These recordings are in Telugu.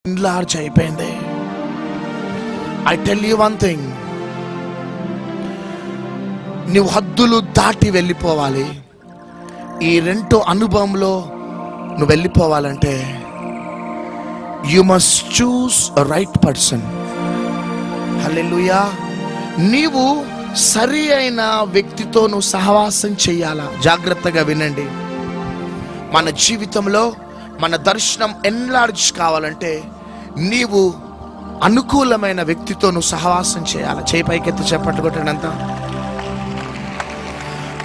ఎన్లార్జ్ అయిపోయింది. I tell you one thing, నువ్వు హద్దులు దాటి వెళ్ళిపోవాలి. ఈ రెండో అనుభవంలో నువ్వు వెళ్ళిపోవాలంటే you must choose right person. Hallelujah. నీవు సరి అయిన వ్యక్తితో నువ్వు సహవాసం చేయాలా. జాగ్రత్తగా వినండి. మన జీవితంలో మన దర్శనం ఎన్లార్జ్ కావాలంటే నీవు అనుకూలమైన వ్యక్తితో నువ్వు సహవాసం చేయాలి. చేయి పైకెత్తి చెప్పట్లు కొట్టండి.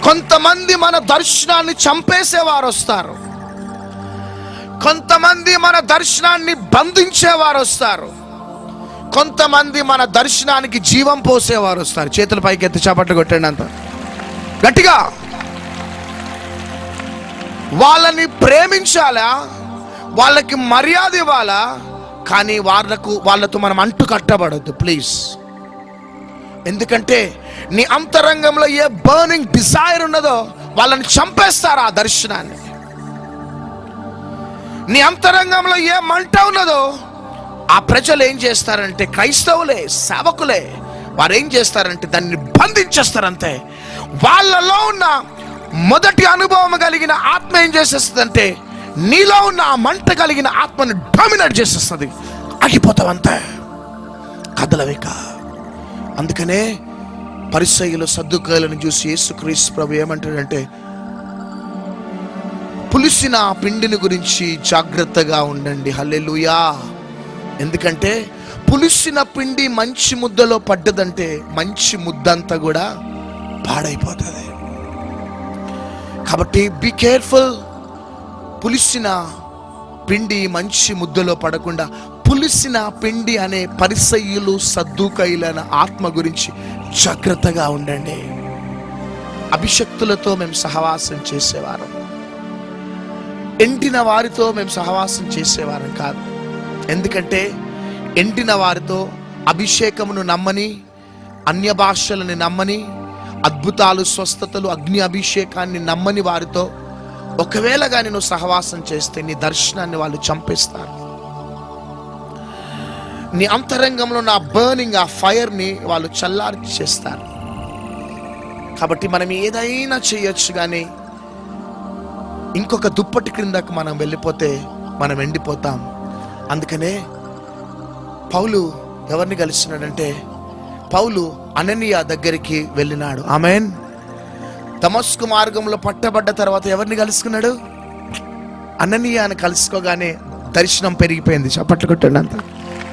కొంతమంది మన దర్శనాన్ని చంపేసేవారు వస్తారు, కొంతమంది మన దర్శనాన్ని బంధించేవారు వస్తారు, కొంతమంది మన దర్శనానికి జీవం పోసేవారు వస్తారు. చేతుల పైకెత్తి చప్పట్లు కొట్టండి అంత గట్టిగా. వాళ్ళని ప్రేమించాలా, వాళ్ళకి మర్యాద ఇవ్వాలా, కానీ వాళ్ళతో మనం అంటు కట్టబడద్దు ప్లీజ్. ఎందుకంటే నీ అంతరంగంలో ఏ బర్నింగ్ డిజైర్ ఉన్నదో వాళ్ళని చంపేస్తారు ఆ దర్శనాన్ని. నీ అంతరంగంలో ఏ మంట ఉన్నదో ఆ ప్రజలు ఏం చేస్తారంటే, క్రైస్తవులే సేవకులే, వారు ఏం చేస్తారంటే దాన్ని బంధించేస్తారంతే. వాళ్ళలో ఉన్న మొదటి అనుభవం కలిగిన ఆత్మ ఏం చేసేస్తుందంటే నీలో ఉన్న ఆ మంట కలిగిన ఆత్మను డామినేట్ చేసేస్తుంది. ఆగిపోతావంతే, కదలవిక. అందుకనే పరిసయ్యులు సద్దుకాయలను చూసి యేసుక్రీస్తు ప్రభు ఏమంటాడంటే, పులిసిన పిండిని గురించి జాగ్రత్తగా ఉండండి. హల్లెలూయా. ఎందుకంటే పులిసిన పిండి మంచి ముద్దలో పడ్డదంటే మంచి ముద్దంతా కూడా పాడైపోతుంది. కాబట్టి బీ కేర్ఫుల్. పులిసిన పిండి మంచి ముద్దలో పడకుండా పులిసిన పిండి అనే పరిసయ్యులు సద్దుకాయులైన ఆత్మ గురించి జాగ్రత్తగా ఉండండి. అభిషక్తులతో మేము సహవాసం చేసేవారం, ఎండిన వారితో మేము సహవాసం చేసేవారం కాదు. ఎందుకంటే ఎండిన వారితో అభిషేకమును నమ్మని, అన్య భాషలని నమ్మని, అద్భుతాలు స్వస్థతలు అగ్ని అభిషేకాన్ని నమ్మని వారితో ఒకవేళ కానీ నువ్వు సహవాసం చేస్తే నీ దర్శనాన్ని వాళ్ళు చంపేస్తారు. నీ అంతరంగంలో నా బర్నింగ్, ఆ ఫైర్ని వాళ్ళు చల్లారి చేస్తారు. కాబట్టి మనం ఏదైనా చేయొచ్చు, కానీ ఇంకొక దుప్పటి క్రిందకు మనం వెళ్ళిపోతే మనం ఎండిపోతాం. అందుకనే పౌలు ఎవరిని కలిసినాడంటే, పౌలు అననీయ దగ్గరికి వెళ్ళినాడు. ఆమేన్. దమస్కు మార్గంలో పట్టబడ్డ తర్వాత ఎవరిని కలుసుకున్నాడు? అననీయాని కలుసుకోగానే దర్శనం పెరిగిపోయింది. చప్పట్లు కొట్టండి అంత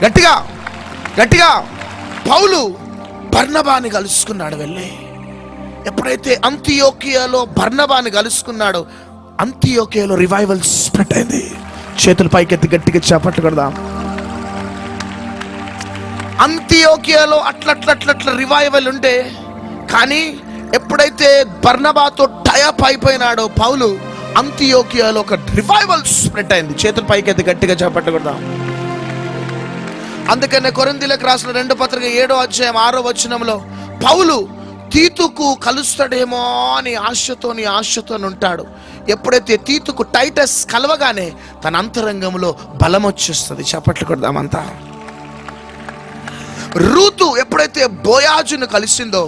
గట్టిగా గట్టిగా. పౌలు బర్నబాని కలుసుకున్నాడు. వెళ్ళి ఎప్పుడైతే అంతియోకియాలో బర్నబాని కలుసుకున్నాడో అంతియోకియాలో రివైవల్ స్ప్రెడ్ అయింది. చేతుల పైకెత్తి గట్టిగా చప్పట్లు కొడదాం. అంతియోకియాలో అట్లట్లట్లట్ల రివైవల్ ఉండే, కానీ ఎప్పుడైతే బర్నబాతో టైఅప్ అయిపోయినాడో పౌలు, అంతియోకియాలో ఒక రివైవల్ స్ప్రెడ్ అయింది. చేతుల పైకెత్తి గట్టిగా చప్పట్లు కొడదాం. అందుకనే కొరింథీయులకు రాసిన 2వ పత్రిక 7వ అధ్యాయం 6వ వచనంలో పౌలు తీతుకు కలుస్తాడేమో అని ఆశతో ఉంటాడు. ఎప్పుడైతే తీతుకు టైటస్ కలవగానే తన అంతరంగంలో బలం వచ్చేస్తుంది. చప్పట్లు కొడదామంతా. రూతు ఎప్పుడైతే బోయాజును కలిసిందో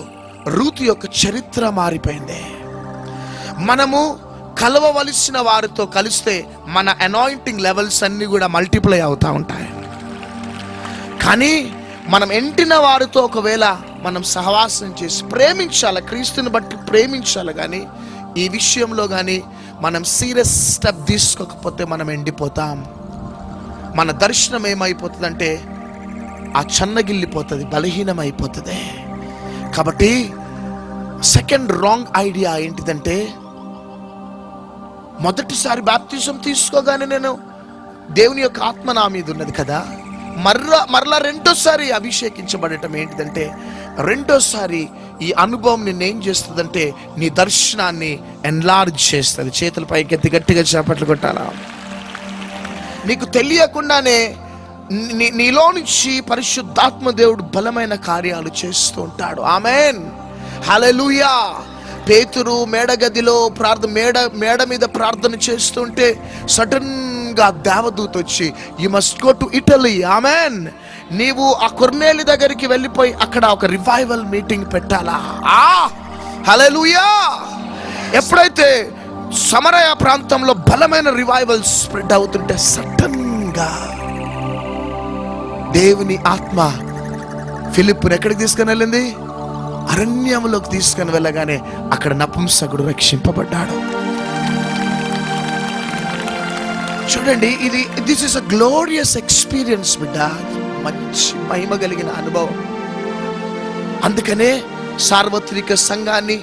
రూతు యొక్క చరిత్ర మారిపోయింది. మనము కలవవలసిన వారితో కలిస్తే మన అనాయింటింగ్ లెవెల్స్ అన్ని కూడా మల్టిప్లై అవుతూ ఉంటాయి. కానీ మనం ఎంటిన వారితో ఒకవేళ మనం సహవాసం చేసి ప్రేమించాలి, క్రీస్తుని బట్టి ప్రేమించాలి, కానీ ఈ విషయంలో కానీ మనం సీరియస్ స్టెప్ తీసుకోకపోతే మనం ఎండిపోతాం. మన దర్శనం ఏమైపోతుందంటే ఆ చన్నగిల్లిపోతుంది, బలహీనమైపోతుంది. కాబట్టి సెకండ్ రాంగ్ ఐడియా ఏంటిదంటే, మొదటిసారి బాప్తిజం తీసుకోగానే నేను దేవుని యొక్క ఆత్మ నా మీద ఉన్నది కదా, మరలా రెండోసారి అభిషేకించబడటం ఏంటిదంటే, రెండోసారి ఈ అనుభవం నిన్నేం చేస్తుందంటే నీ దర్శనాన్ని ఎన్లార్జ్ చేస్తుంది. చేతుల పైకెత్తి గట్టిగా చేపట్లు కొట్టాలా. నీకు తెలియకుండానే నీలో నుంచి పరిశుద్ధాత్మ దేవుడు బలమైన కార్యాలు చేస్తూ ఉంటాడు. ఆమేన్. హల్లెలూయా. పేతురు మేడ గదిలో మేడ మీద ప్రార్థన చేస్తుంటే సడన్ సడన్గా దేవదూత వచ్చి you must go to Italy. Amen. నీవు ఆ కొర్నేలి దగ్గరికి వెళ్ళిపోయి అక్కడ ఒక రివైవల్ మీటింగ్ పెట్టాలా. హల్లెలూయా. ఎప్పుడైతే సమరయ ప్రాంతంలో బలమైన రివైవల్ స్ప్రెడ్ అవుతుంటే సడన్ గా దేవుని ఆత్మ ఫిలిప్పుని ఎక్కడికి తీసుకుని వెళ్ళింది? అరణ్యంలోకి తీసుకుని వెళ్ళగానే అక్కడ నపుంసకుడు రక్షింపబడ్డాడు. చూడండి, this is a glorious experience బిడ్డ. మంచి మహిమ కలిగిన అనుభవం. అందుకనే సార్వత్రిక సంఘాన్ని